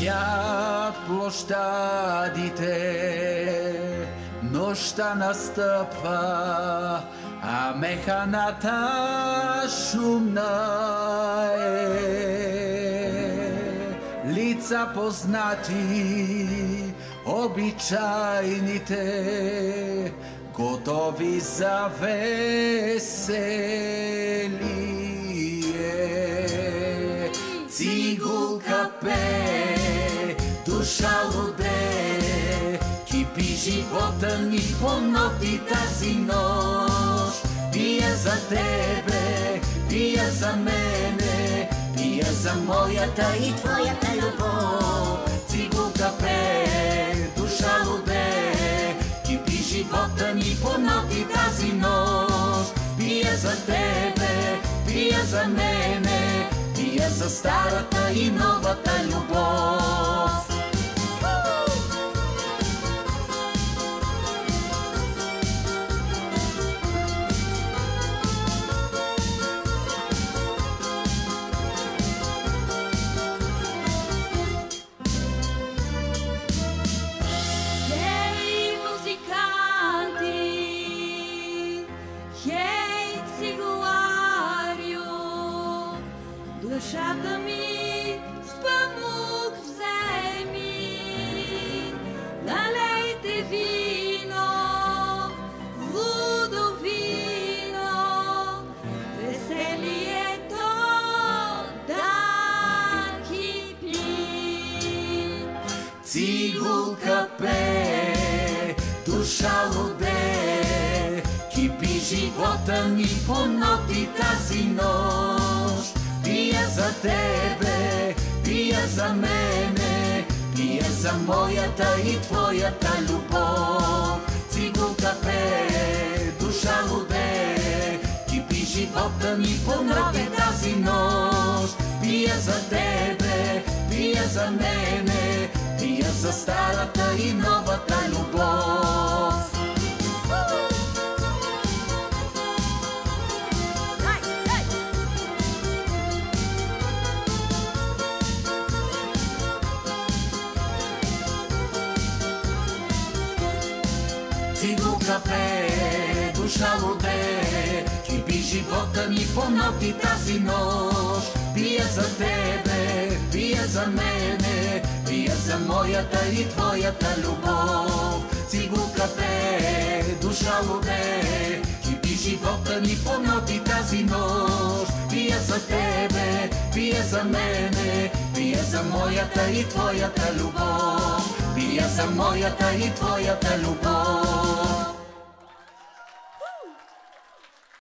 Бяг площадите, нощта настъпва, а механата шумна е. Лица познати, обичайните, готови за веселие. Цигулка пее, душа луде, кипи живота ни по ноти тази нощ. Пия за тебе, пия за мене, пия за моята и твоята любов. Цигулка пее, душа луде, кипи живота ни по ноти тази нощ. Пия за тебе, пия за мене, пия за старата и новата любов. Хей, музиканти, хей, цигуларио, душата ми с памук вземи, налейте вино, лудо вино, веселието да кипи. Цигулка пее, душа луде, кипи живота ни по ноти тази нощ. Пия за тебе, пия за мене, пия за моята и твоята любов. Цигулка пее, душа луде, кипи живота ни по ноти тази нощ. Пия за тебе, пия за мене, пия за старата и новата любов. Цигулка пее, душа луде, кипи живота ни по ноти тази нощ. Пия за тебе, пия за мене, пия за моята и твоята любов. Цигулка пее, душа луде, кипи живота ни по ноти тази нощ. Пия за тебе, пия за мене, пия за моята и твоята любов. Пия за моята и твоята любов.